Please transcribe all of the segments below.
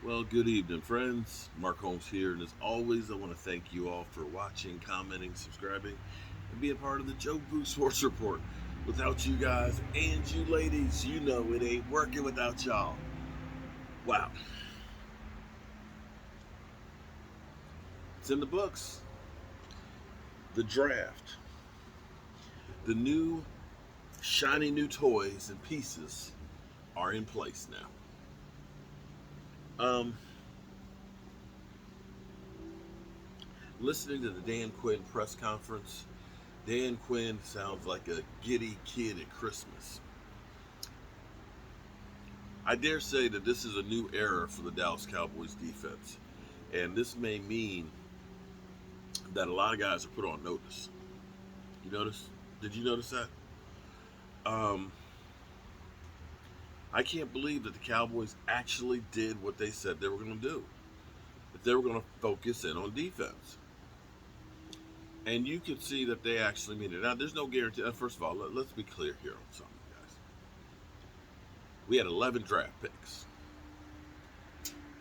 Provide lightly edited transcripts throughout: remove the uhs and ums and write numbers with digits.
Well, good evening, friends. Mark Holmes here, and as always, I want to thank you all for watching, commenting, subscribing, and being part of the Joe Boo Sports Report. Without you guys and you ladies, you know it ain't working without y'all. Wow, it's in the books. The draft, the new shiny new toys and pieces are in place now. Listening to the Dan Quinn press conference, Dan Quinn sounds like a giddy kid at Christmas. I dare say that this is a new era for the Dallas Cowboys defense. And this may mean that a lot of guys are put on notice. You notice? Did you notice that? Um, I can't believe that the Cowboys actually did what they said they were going to do. That they were going to focus in on defense. And you could see that they actually mean it. Now, there's no guarantee. First of all, let's be clear here on something, guys. We had 11 draft picks.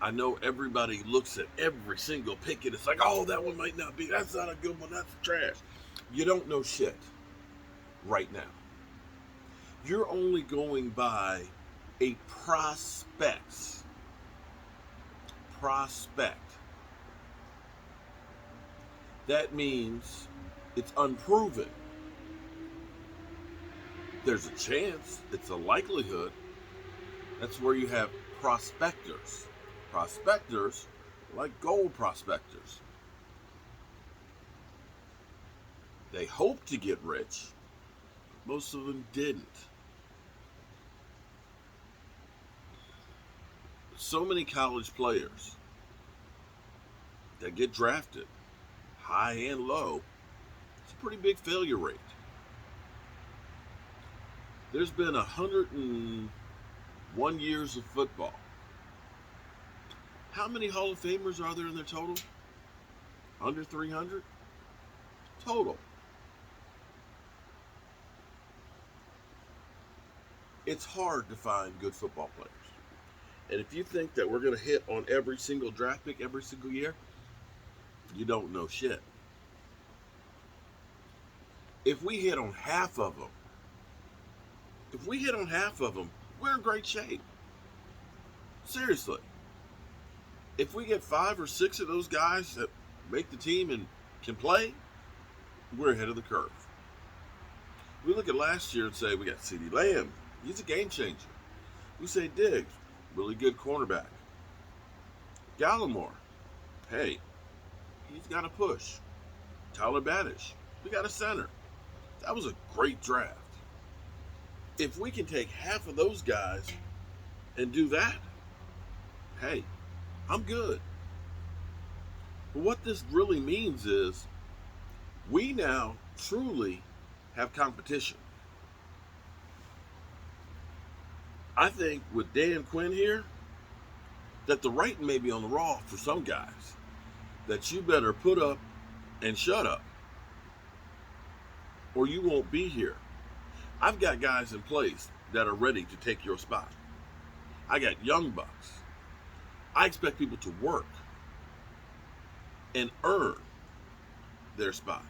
I know everybody looks at every single pick and it's like, oh, that one might not be. That's not a good one. That's trash. You don't know shit right now. You're only going by a prospect. That means it's unproven. There's a chance, it's a likelihood. That's where you have prospectors. Prospectors, like gold prospectors, they hope to get rich. Most of them didn't. So many college players that get drafted, high and low, it's a pretty big failure rate. There's been 101 years of football. How many Hall of Famers are there in their total? Under 300 total. It's hard to find good football players. And if you think that we're going to hit on every single draft pick every single year, you don't know shit. If we hit on half of them, we're in great shape. Seriously. If we get 5 or 6 of those guys that make the team and can play, we're ahead of the curve. We look at last year and say we got CeeDee Lamb. He's a game changer. We say Diggs, really good cornerback. Gallimore, hey, he's got a push. Tyler Badish, we got a center. That was a great draft. If we can take half of those guys and do that, hey, I'm good. But what this really means is we now truly have competition. I think with Dan Quinn here, that the writing may be on the wall for some guys. That you better put up and shut up, or you won't be here. I've got guys in place that are ready to take your spot. I got young bucks. I expect people to work and earn their spot.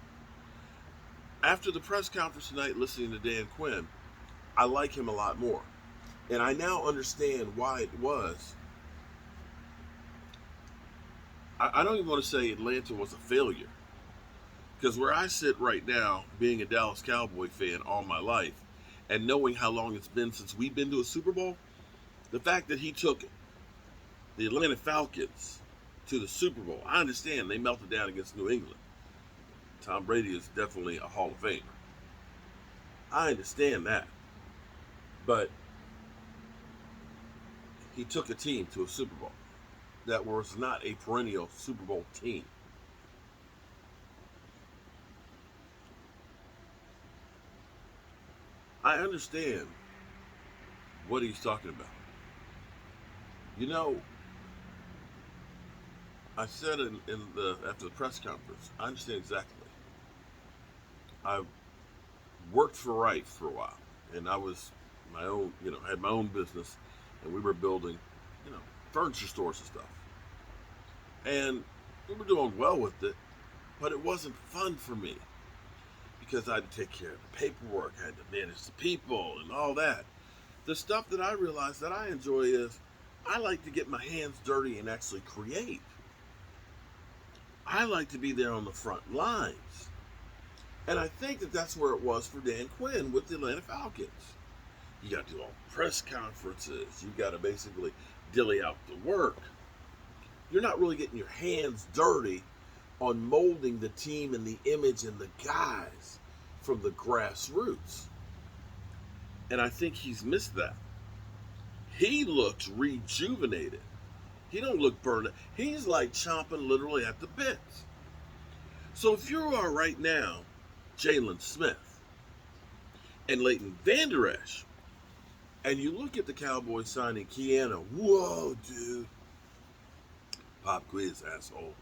After the press conference tonight, listening to Dan Quinn, I like him a lot more. And I now understand why it was. I don't even want to say Atlanta was a failure. Because where I sit right now, being a Dallas Cowboy fan all my life, and knowing how long it's been since we've been to a Super Bowl, the fact that he took the Atlanta Falcons to the Super Bowl, I understand they melted down against New England. Tom Brady is definitely a Hall of Famer. I understand that. But he took a team to a Super Bowl that was not a perennial Super Bowl team. I understand what he's talking about. You know, I said in the after the press conference, I understand exactly. I worked for Wright for a while, and I was my own, had my own business, and we were building, you know, furniture stores and stuff. And we were doing well with it, but it wasn't fun for me because I had to take care of the paperwork, I had to manage the people and all that. The stuff that I realized that I enjoy is I like to get my hands dirty and actually create. I like to be there on the front lines. And I think that that's where it was for Dan Quinn with the Atlanta Falcons. You got to do all press conferences. You got to basically dilly out the work. You're not really getting your hands dirty on molding the team and the image and the guys from the grassroots. And I think he's missed that. He looks rejuvenated. He don't look burned out. He's like chomping literally at the bits. So if you are right now Jalen Smith and Vander Esch, and you look at the Cowboys signing Keanu, whoa, dude. Pop quiz, asshole.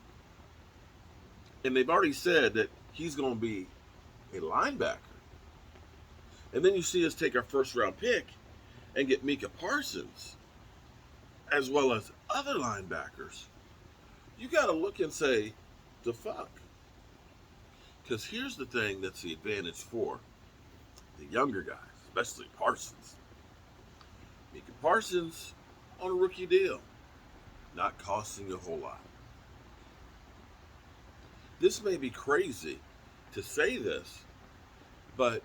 And they've already said that he's going to be a linebacker. And then you see us take our first round pick and get Micah Parsons, as well as other linebackers. You got to look and say, the fuck? Because here's the thing that's the advantage for the younger guys, especially Parsons. Micah Parsons on a rookie deal, not costing you a whole lot. This may be crazy to say this, but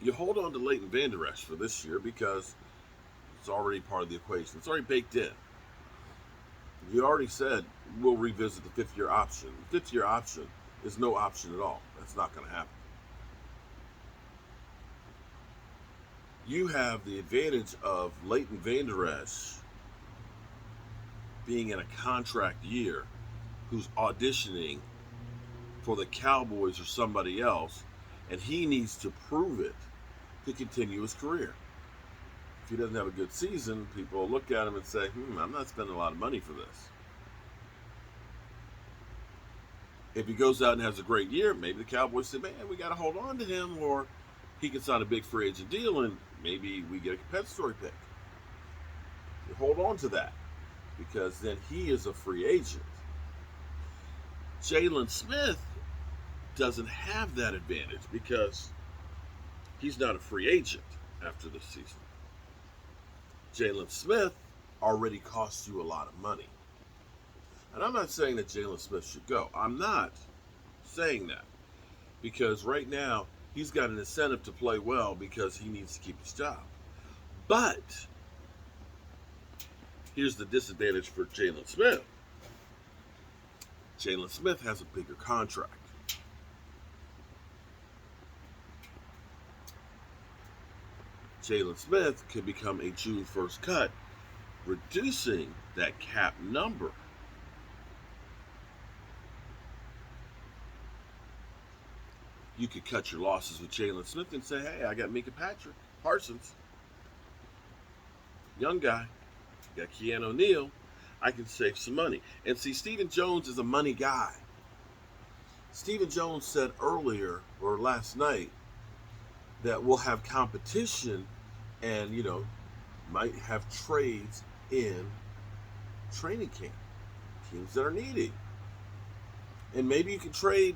you hold on to Vander Esch for this year because it's already part of the equation. It's already baked in. You already said we'll revisit the fifth-year option. The fifth-year option is no option at all. That's not going to happen. You have the advantage of Vander Esch being in a contract year who's auditioning for the Cowboys or somebody else, and he needs to prove it to continue his career. If he doesn't have a good season, people will look at him and say, I'm not spending a lot of money for this. If he goes out and has a great year, maybe the Cowboys say, man, we got to hold on to him, or he can sign a big free agent deal and maybe we get a compensatory pick. You hold on to that because then he is a free agent. Jalen Smith doesn't have that advantage because he's not a free agent after this season. Jalen Smith already costs you a lot of money. And I'm not saying that Jalen Smith should go. I'm not saying that. Because right now, he's got an incentive to play well because he needs to keep his job. But here's the disadvantage for Jalen Smith. Jalen Smith has a bigger contract. Jalen Smith could become a June 1st cut, reducing that cap number. You could cut your losses with Jalen Smith and say, hey, I got Micah Parsons. Young guy. Got Keanu O'Neal. I can save some money. And see, Stephen Jones is a money guy. Stephen Jones said earlier, or last night, that we'll have competition and, might have trades in training camp. Teams that are needy. And maybe you can trade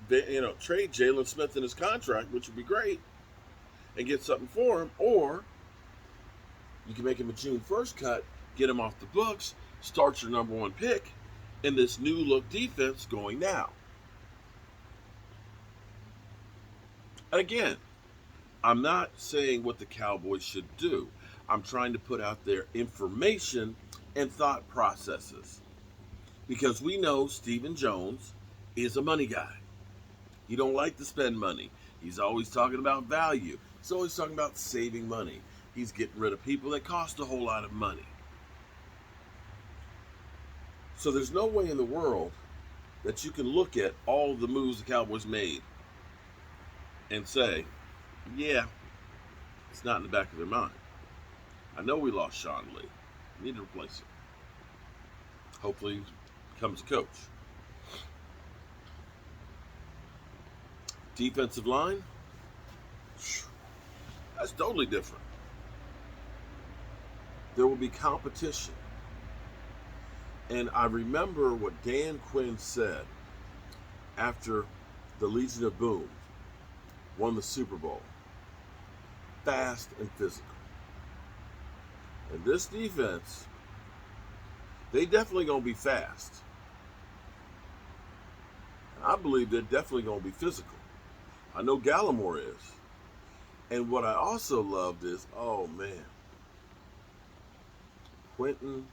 Jalen Smith in his contract, which would be great, and get something for him, or you can make him a June 1st cut, get him off the books, start your number one pick in this new look defense going now. And again, I'm not saying what the Cowboys should do. I'm trying to put out there information and thought processes. Because we know Stephen Jones is a money guy. He don't like to spend money. He's always talking about value. He's always talking about saving money. He's getting rid of people that cost a whole lot of money. So there's no way in the world that you can look at all the moves the Cowboys made and say, yeah, it's not in the back of their mind. I know we lost Sean Lee. We need to replace him. Hopefully he becomes a coach. Defensive line, that's totally different. There will be competition. And I remember what Dan Quinn said after the Legion of Boom won the Super Bowl. Fast and physical. And this defense, they definitely going to be fast. And I believe they're definitely going to be physical. I know Gallimore is. And what I also loved is, oh man, Quentin.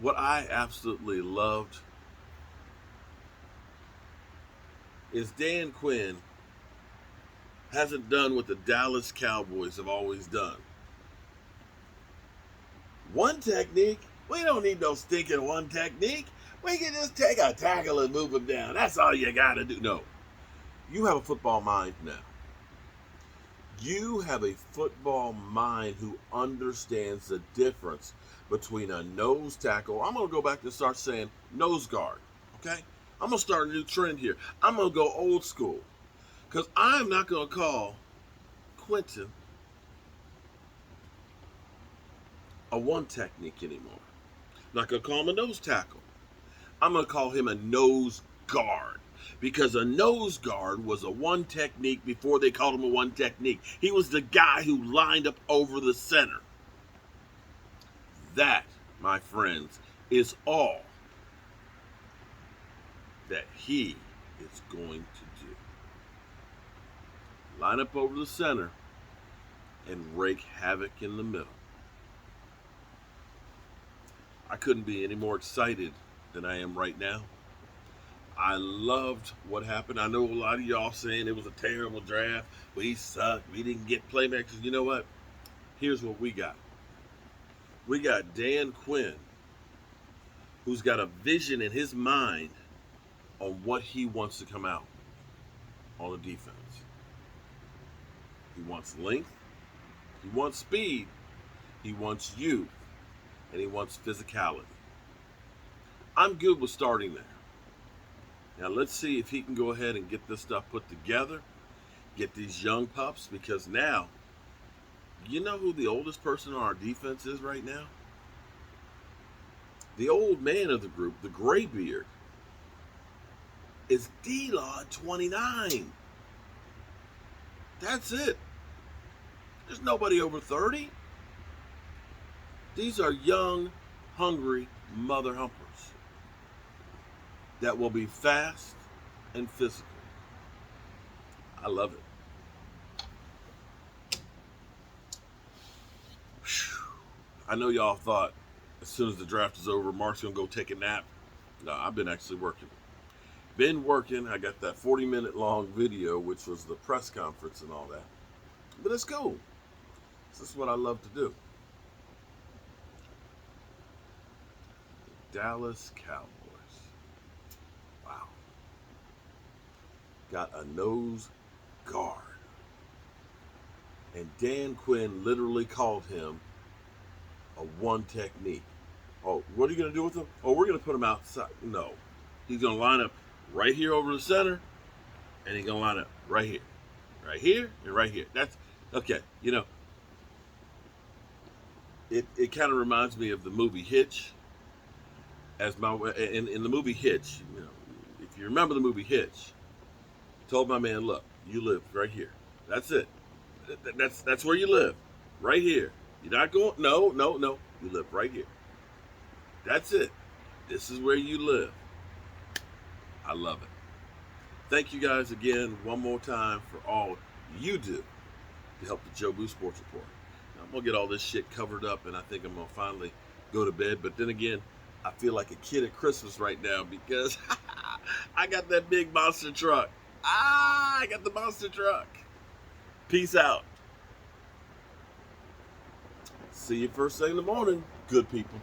What I absolutely loved is Dan Quinn hasn't done what the Dallas Cowboys have always done. One technique? We don't need no stinking one technique. We can just take a tackle and move him down. That's all you got to do. No. You have a football mind now. You have a football mind who understands the difference between a nose tackle. I'm going to go back and start saying nose guard. Okay? I'm going to start a new trend here. I'm going to go old school. Because I'm not going to call Quentin a one technique anymore. I'm not going to call him a nose tackle. I'm going to call him a nose guard. Because a nose guard was a one technique before they called him a one technique. He was the guy who lined up over the center. That, my friends, is all that he is going to do. Line up over the center and wreak havoc in the middle. I couldn't be any more excited than I am right now. I loved what happened. I know a lot of y'all saying it was a terrible draft. We sucked. We didn't get playmakers. You know what? Here's what we got. We got Dan Quinn, who's got a vision in his mind on what he wants to come out on the defense. He wants length. He wants speed. He wants youth. And he wants physicality. I'm good with starting there. Now let's see if he can go ahead and get this stuff put together, get these young pups, because now, you know who the oldest person on our defense is right now? The old man of the group, the gray beard, is D-Law at 29. That's it. There's nobody over 30. These are young, hungry mother humpers that will be fast and physical. I love it. Whew. I know y'all thought as soon as the draft is over, Mark's going to go take a nap. No, I've been actually working. I got that 40-minute long video, which was the press conference and all that. But it's cool. This is what I love to do. Dallas Cowboys. Wow. Got a nose guard. And Dan Quinn literally called him a one technique. Oh, what are you going to do with him? Oh, we're going to put him outside. No. He's going to line up right here over the center, and he's going to line up right here. Right here and right here. That's, okay, you know, it kind of reminds me of the movie Hitch. In the movie Hitch, you know, if you remember the movie Hitch, told my man, look, you live right here. That's it. That's where you live. Right here. You're not going, no. You live right here. That's it. This is where you live. I love it. Thank you guys again one more time for all you do to help the Joe Boo Sports Report. Now, I'm going to get all this shit covered up, and I think I'm going to finally go to bed. But then again, I feel like a kid at Christmas right now because I got that big monster truck. I got the monster truck. Peace out. See you first thing in the morning, good people.